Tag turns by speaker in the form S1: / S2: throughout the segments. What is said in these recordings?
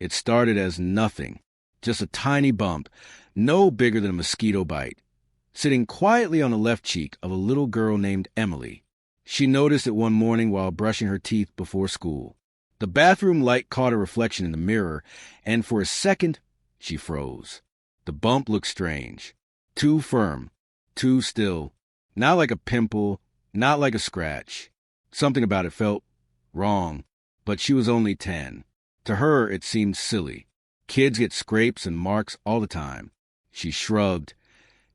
S1: It started as nothing, just a tiny bump, no bigger than a mosquito bite, sitting quietly on the left cheek of a little girl named Emily. She noticed it one morning while brushing her teeth before school. The bathroom light caught a reflection in the mirror, and for a second, she froze. The bump looked strange. Too firm, too still, not like a pimple, not like a scratch. Something about it felt wrong, but she was only 10. To her, it seemed silly. Kids get scrapes and marks all the time. She shrugged,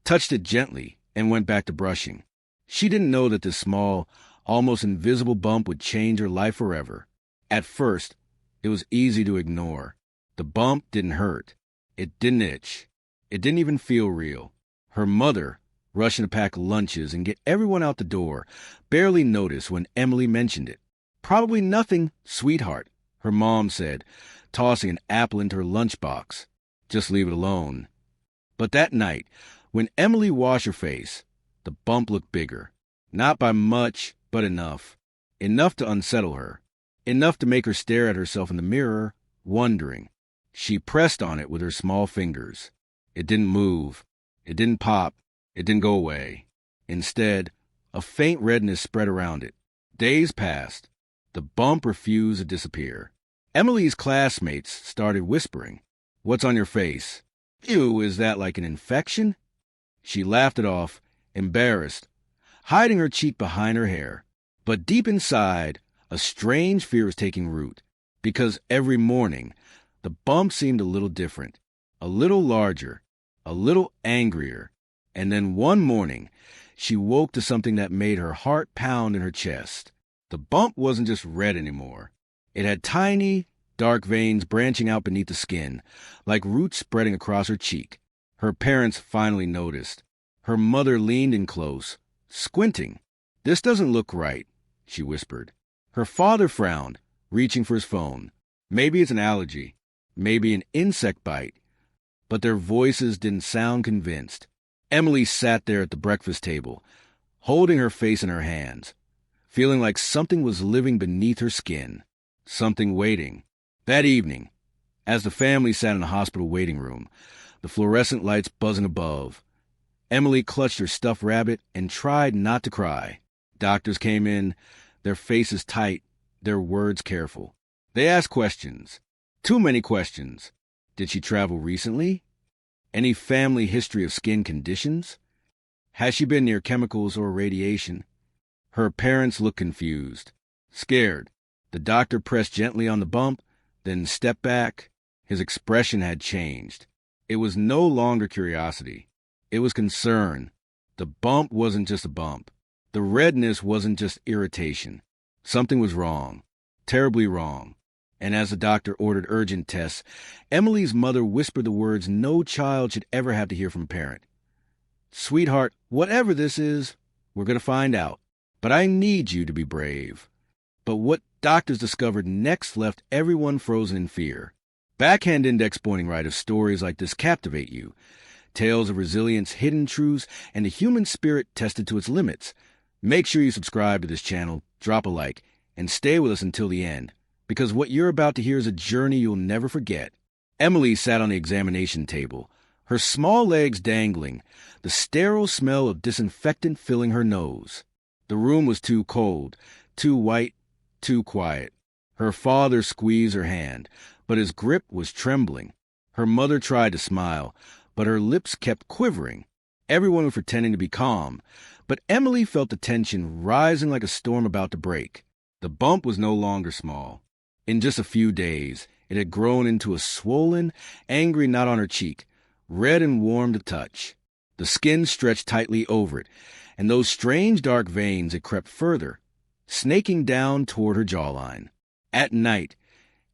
S1: touched it gently, and went back to brushing. She didn't know that this small, almost invisible bump would change her life forever. At first, it was easy to ignore. The bump didn't hurt. It didn't itch. It didn't even feel real. Her mother, rushing to pack lunches and get everyone out the door, barely noticed when Emily mentioned it. "Probably nothing, sweetheart," her mom said, tossing an apple into her lunchbox. "Just leave it alone." But that night, when Emily washed her face, the bump looked bigger. Not by much, but enough. Enough to unsettle her. Enough to make her stare at herself in the mirror, wondering. She pressed on it with her small fingers. It didn't move. It didn't pop. It didn't go away. Instead, a faint redness spread around it. Days passed. The bump refused to disappear. Emily's classmates started whispering, "What's on your face? Ew, is that like an infection?" She laughed it off, embarrassed, hiding her cheek behind her hair. But deep inside, a strange fear was taking root, because every morning, the bump seemed a little different, a little larger, a little angrier. And then one morning, she woke to something that made her heart pound in her chest. The bump wasn't just red anymore. It had tiny, dark veins branching out beneath the skin, like roots spreading across her cheek. Her parents finally noticed. Her mother leaned in close, squinting. "This doesn't look right," she whispered. Her father frowned, reaching for his phone. Maybe it's an allergy, maybe an insect bite. But their voices didn't sound convinced. Emily sat there at the breakfast table, holding her face in her hands, feeling like something was living beneath her skin, something waiting. That evening, as the family sat in the hospital waiting room, the fluorescent lights buzzing above, Emily clutched her stuffed rabbit and tried not to cry. Doctors came in, their faces tight, their words careful. They asked questions. Too many questions. Did she travel recently? Any family history of skin conditions? Has she been near chemicals or radiation? Her parents looked confused, scared. The doctor pressed gently on the bump, then stepped back. His expression had changed. It was no longer curiosity. It was concern. The bump wasn't just a bump. The redness wasn't just irritation. Something was wrong, terribly wrong. And as the doctor ordered urgent tests, Emily's mother whispered the words no child should ever have to hear from a parent. "Sweetheart, whatever this is, we're going to find out. But I need you to be brave." But what doctors discovered next left everyone frozen in fear. Backhand index pointing right of stories like this captivate you. Tales of resilience, hidden truths, and the human spirit tested to its limits. Make sure you subscribe to this channel, drop a like, and stay with us until the end, because what you're about to hear is a journey you'll never forget. Emily sat on the examination table, her small legs dangling, the sterile smell of disinfectant filling her nose. The room was too cold, too white, too quiet. Her father squeezed her hand, but his grip was trembling. Her mother tried to smile, but her lips kept quivering. Everyone was pretending to be calm, but Emily felt the tension rising like a storm about to break. The bump was no longer small. In just a few days, it had grown into a swollen, angry knot on her cheek, red and warm to touch. The skin stretched tightly over it, and those strange dark veins had crept further, snaking down toward her jawline. At night,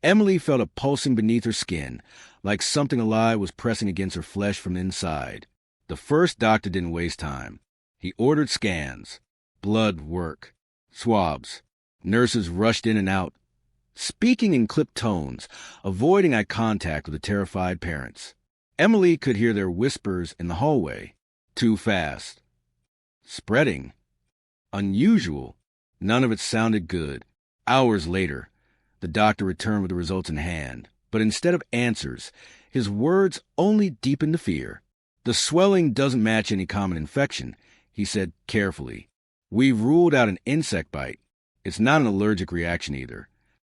S1: Emily felt a pulsing beneath her skin, like something alive was pressing against her flesh from inside. The first doctor didn't waste time. He ordered scans, blood work, swabs. Nurses rushed in and out, speaking in clipped tones, avoiding eye contact with the terrified parents. Emily could hear their whispers in the hallway. Too fast. Spreading. Unusual. None of it sounded good. Hours later, the doctor returned with the results in hand. But instead of answers, his words only deepened the fear. "The swelling doesn't match any common infection," he said carefully. "We've ruled out an insect bite. It's not an allergic reaction either."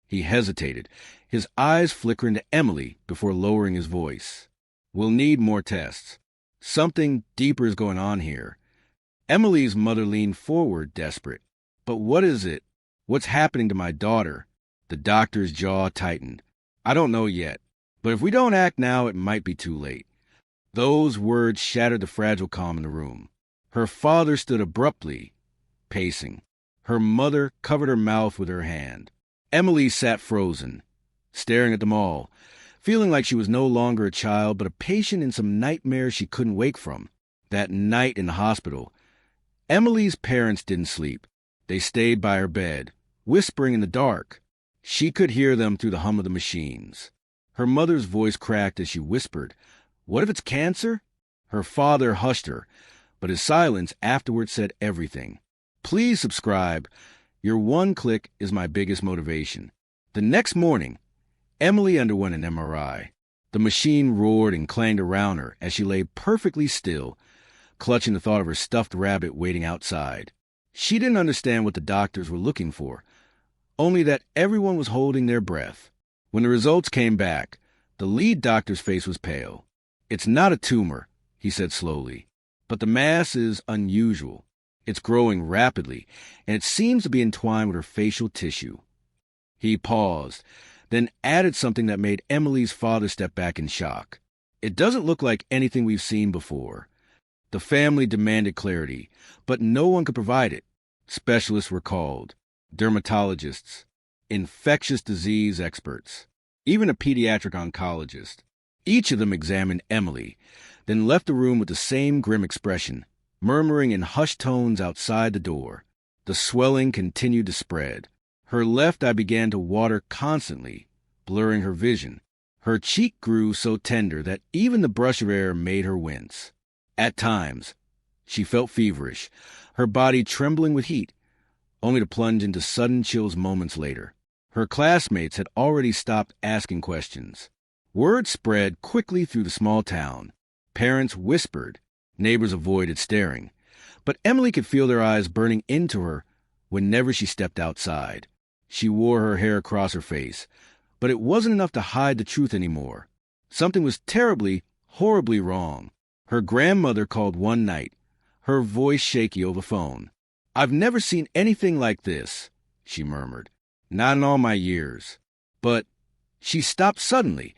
S1: He hesitated, his eyes flickering to Emily before lowering his voice. "We'll need more tests. Something deeper is going on here." Emily's mother leaned forward, desperate. "But what is it? What's happening to my daughter?" The doctor's jaw tightened. "I don't know yet, but if we don't act now, it might be too late." Those words shattered the fragile calm in the room. Her father stood abruptly, pacing. Her mother covered her mouth with her hand. Emily sat frozen, staring at them all, feeling like she was no longer a child, but a patient in some nightmare she couldn't wake from. That night in the hospital, Emily's parents didn't sleep. They stayed by her bed, whispering in the dark. She could hear them through the hum of the machines. Her mother's voice cracked as she whispered, "What if it's cancer?" Her father hushed her, but his silence afterward said everything. "Please subscribe. Your one click is my biggest motivation." The next morning, Emily underwent an MRI. The machine roared and clanged around her as she lay perfectly still, clutching the thought of her stuffed rabbit waiting outside. She didn't understand what the doctors were looking for, only that everyone was holding their breath. When the results came back, the lead doctor's face was pale. "It's not a tumor," he said slowly, "but the mass is unusual. It's growing rapidly, and it seems to be entwined with her facial tissue." He paused, then added something that made Emily's father step back in shock. "It doesn't look like anything we've seen before." The family demanded clarity, but no one could provide it. Specialists were called, dermatologists, infectious disease experts, even a pediatric oncologist. Each of them examined Emily, then left the room with the same grim expression, murmuring in hushed tones outside the door. The swelling continued to spread. Her left eye began to water constantly, blurring her vision. Her cheek grew so tender that even the brush of air made her wince. At times, she felt feverish, her body trembling with heat, only to plunge into sudden chills moments later. Her classmates had already stopped asking questions. Word spread quickly through the small town. Parents whispered, neighbors avoided staring. But Emily could feel their eyes burning into her whenever she stepped outside. She wore her hair across her face, but it wasn't enough to hide the truth anymore. Something was terribly, horribly wrong. Her grandmother called one night, her voice shaky over the phone. "I've never seen anything like this," she murmured. "Not in all my years." But she stopped suddenly,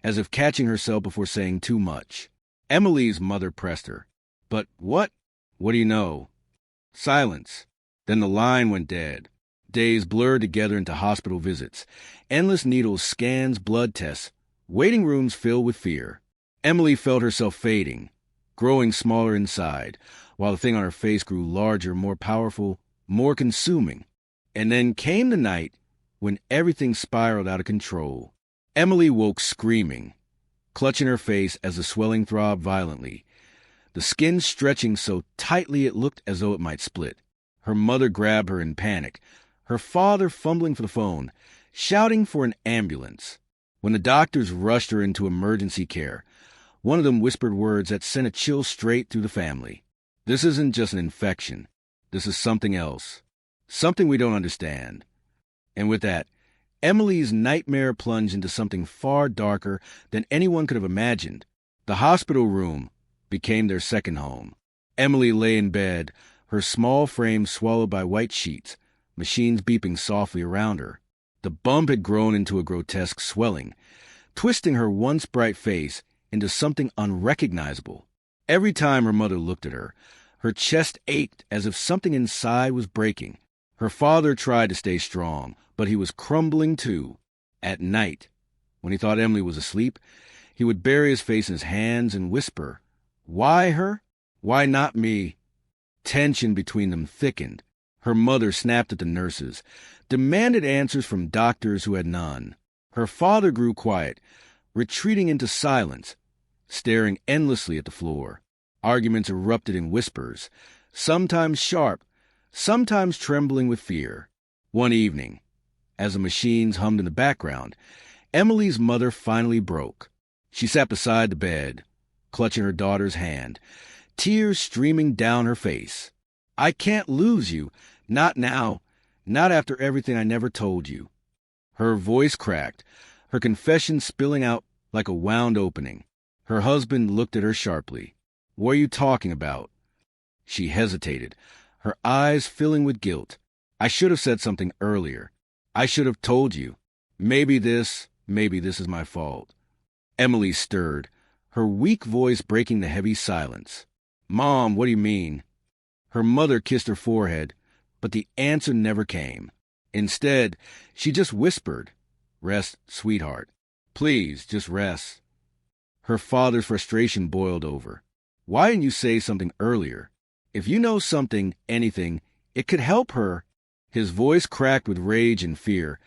S1: as if catching herself before saying too much. Emily's mother pressed her. "But what? What do you know?" Silence. Then the line went dead. Days blurred together into hospital visits, endless needles, scans, blood tests, waiting rooms filled with fear. Emily felt herself fading, growing smaller inside, while the thing on her face grew larger, more powerful, more consuming. And then came the night when everything spiraled out of control. Emily woke screaming, clutching her face as the swelling throbbed violently, the skin stretching so tightly it looked as though it might split. Her mother grabbed her in panic, her father fumbling for the phone, shouting for an ambulance. When the doctors rushed her into emergency care, one of them whispered words that sent a chill straight through the family. "This isn't just an infection. This is something else. Something we don't understand." And with that, Emily's nightmare plunged into something far darker than anyone could have imagined. The hospital room became their second home. Emily lay in bed, her small frame swallowed by white sheets, machines beeping softly around her. The bump had grown into a grotesque swelling, twisting her once bright face into something unrecognizable. Every time her mother looked at her, her chest ached as if something inside was breaking. Her father tried to stay strong, but he was crumbling too. At night, when he thought Emily was asleep, he would bury his face in his hands and whisper, "Why her? Why not me?" Tension between them thickened. Her mother snapped at the nurses, demanded answers from doctors who had none. Her father grew quiet, retreating into silence, staring endlessly at the floor. Arguments erupted in whispers, sometimes sharp, sometimes trembling with fear. One evening, as the machines hummed in the background, Emily's mother finally broke. She sat beside the bed, clutching her daughter's hand, tears streaming down her face. "I can't lose you. Not now. Not after everything I never told you." Her voice cracked, her confession spilling out like a wound opening. Her husband looked at her sharply. "What are you talking about?" She hesitated, her eyes filling with guilt. "I should have said something earlier. I should have told you. Maybe this is my fault." Emily stirred, her weak voice breaking the heavy silence. "Mom, what do you mean?" Her mother kissed her forehead, but the answer never came. Instead, she just whispered, "Rest, sweetheart. Please, just rest." Her father's frustration boiled over. "Why didn't you say something earlier? If you know something, anything, it could help her." His voice cracked with rage and fear,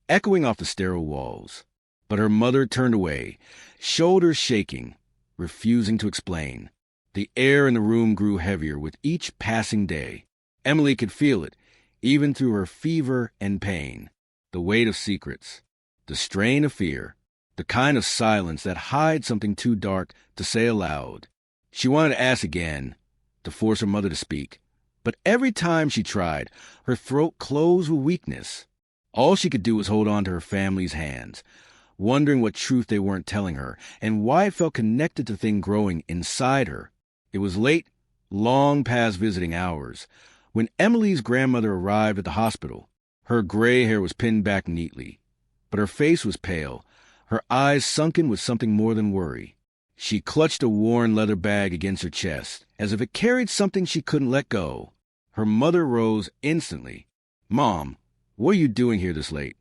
S1: echoing off the sterile walls. But her mother turned away, shoulders shaking, refusing to explain. The air in the room grew heavier with each passing day. Emily could feel it, even through her fever and pain. The weight of secrets, the strain of fear, the kind of silence that hides something too dark to say aloud. She wanted to ask again, to force her mother to speak. But every time she tried, her throat closed with weakness. All she could do was hold on to her family's hands, wondering what truth they weren't telling her, and why it felt connected to the thing growing inside her. It was late, long past visiting hours, when Emily's grandmother arrived at the hospital. Her gray hair was pinned back neatly, but her face was pale, her eyes sunken with something more than worry. She clutched a worn leather bag against her chest, as if it carried something she couldn't let go. Her mother rose instantly. "Mom, what are you doing here this late?"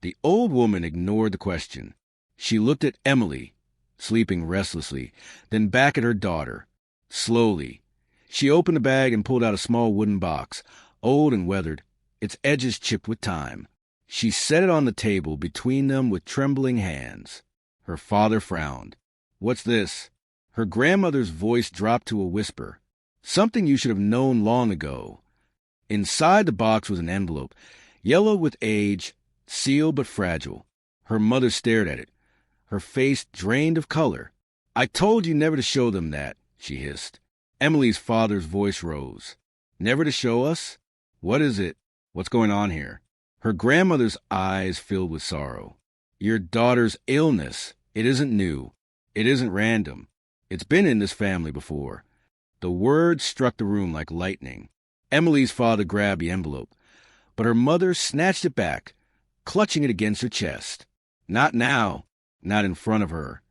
S1: The old woman ignored the question. She looked at Emily, sleeping restlessly, then back at her daughter. Slowly, she opened the bag and pulled out a small wooden box, old and weathered, its edges chipped with time. She set it on the table between them with trembling hands. Her father frowned. "What's this?" Her grandmother's voice dropped to a whisper. "Something you should have known long ago." Inside the box was an envelope, yellow with age, sealed but fragile. Her mother stared at it, her face drained of color. "I told you never to show them that," she hissed. Emily's father's voice rose. "Never to show us? What is it? What's going on here?" Her grandmother's eyes filled with sorrow. "Your daughter's illness. It isn't new. It isn't random. It's been in this family before." The words struck the room like lightning. Emily's father grabbed the envelope, but her mother snatched it back, clutching it against her chest. Not now, not in front of her.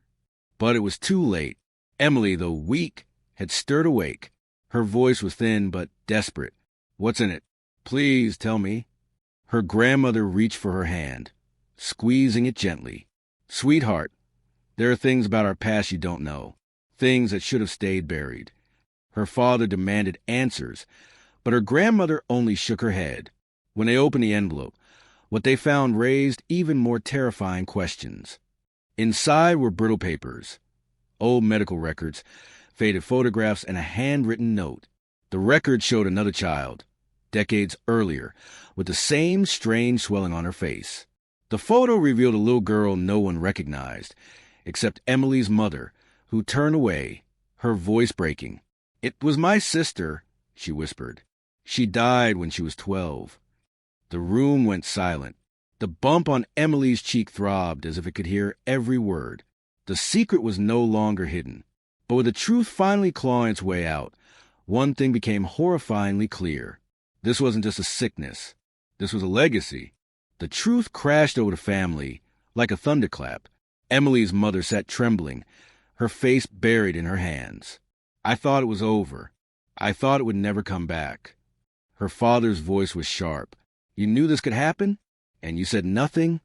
S1: But it was too late. Emily, though weak, had stirred awake. Her voice was thin but desperate. "What's in it? Please tell me." Her grandmother reached for her hand, squeezing it gently. "Sweetheart, there are things about our past you don't know, things that should have stayed buried." Her father demanded answers, but her grandmother only shook her head. When they opened the envelope, what they found raised even more terrifying questions. Inside were brittle papers, old medical records, faded photographs, and a handwritten note. The record showed another child, decades earlier, with the same strange swelling on her face. The photo revealed a little girl no one recognized, except Emily's mother, who turned away, her voice breaking. "It was my sister," she whispered. "She died when she was 12. The room went silent. The bump on Emily's cheek throbbed as if it could hear every word. The secret was no longer hidden. But with the truth finally clawing its way out, one thing became horrifyingly clear. This wasn't just a sickness. This was a legacy. The truth crashed over the family like a thunderclap. Emily's mother sat trembling, her face buried in her hands. "I thought it was over. I thought it would never come back." Her father's voice was sharp. "You knew this could happen? And you said nothing?"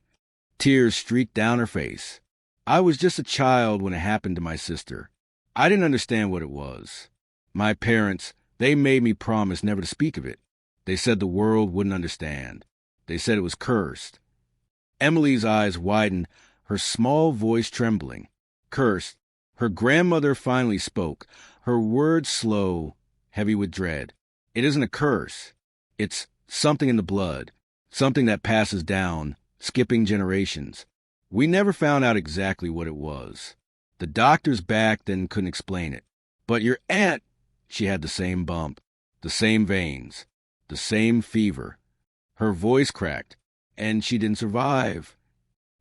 S1: Tears streaked down her face. "I was just a child when it happened to my sister. I didn't understand what it was. My parents, they made me promise never to speak of it. They said the world wouldn't understand. They said it was cursed." Emily's eyes widened, her small voice trembling. "Cursed." Her grandmother finally spoke, her words slow, heavy with dread. "It isn't a curse. It's something in the blood, something that passes down, skipping generations. We never found out exactly what it was. The doctors back then couldn't explain it. But your aunt, she had the same bump, the same veins, the same fever. Her voice cracked, and she didn't survive.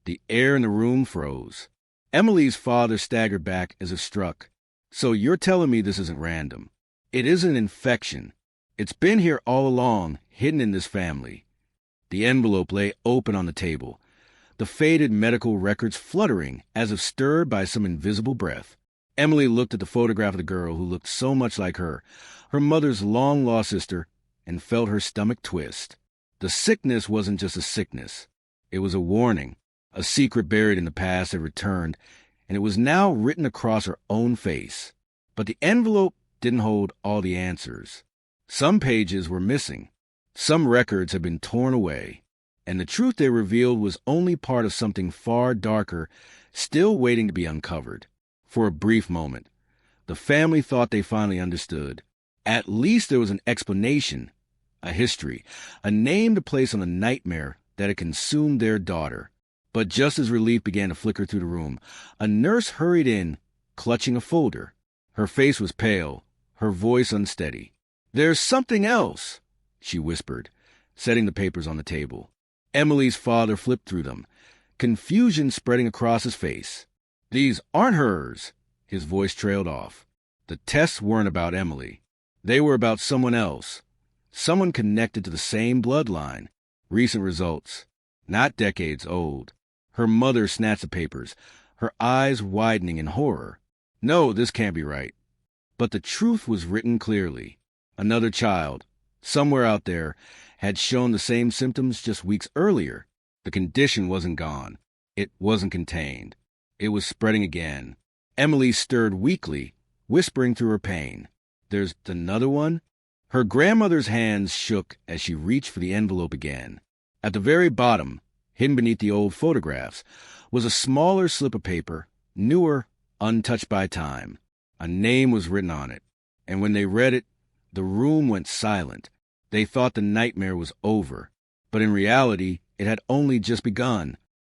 S1: The air in the room froze. Emily's father staggered back as if struck. So you're telling me this isn't random? It isn't an infection. It's been here all along, hidden in this family. The envelope lay open on the table, the faded medical records fluttering as if stirred by some invisible breath. Emily looked at the photograph of the girl who looked so much like her mother's long-lost sister, and felt her stomach twist. The sickness wasn't just a sickness. It was a warning. A secret buried in the past had returned, and it was now written across her own face. But the envelope didn't hold all the answers. Some pages were missing. Some records had been torn away, and the truth they revealed was only part of something far darker, still waiting to be uncovered. For a brief moment, the family thought they finally understood. At least there was an explanation, a history, a name to place on the nightmare that had consumed their daughter. But just as relief began to flicker through the room, a nurse hurried in, clutching a folder. Her face was pale, her voice unsteady. "There's something else," she whispered, setting the papers on the table. Emily's father flipped through them, confusion spreading across his face. "These aren't hers." His voice trailed off. The tests weren't about Emily. They were about someone else, someone connected to the same bloodline. Recent results, not decades old. Her mother snatched the papers, her eyes widening in horror. No, this can't be right. But the truth was written clearly. Another child, somewhere out there, had shown the same symptoms just weeks earlier. The condition wasn't gone. It wasn't contained. It was spreading again. Emily stirred weakly, whispering through her pain. "There's another one?" Her grandmother's hands shook as she reached for the envelope again. At the very bottom, hidden beneath the old photographs, was a smaller slip of paper, newer, untouched by time. A name was written on it, and when they read it, the room went silent. They thought the nightmare was over, but in reality, it had only just begun.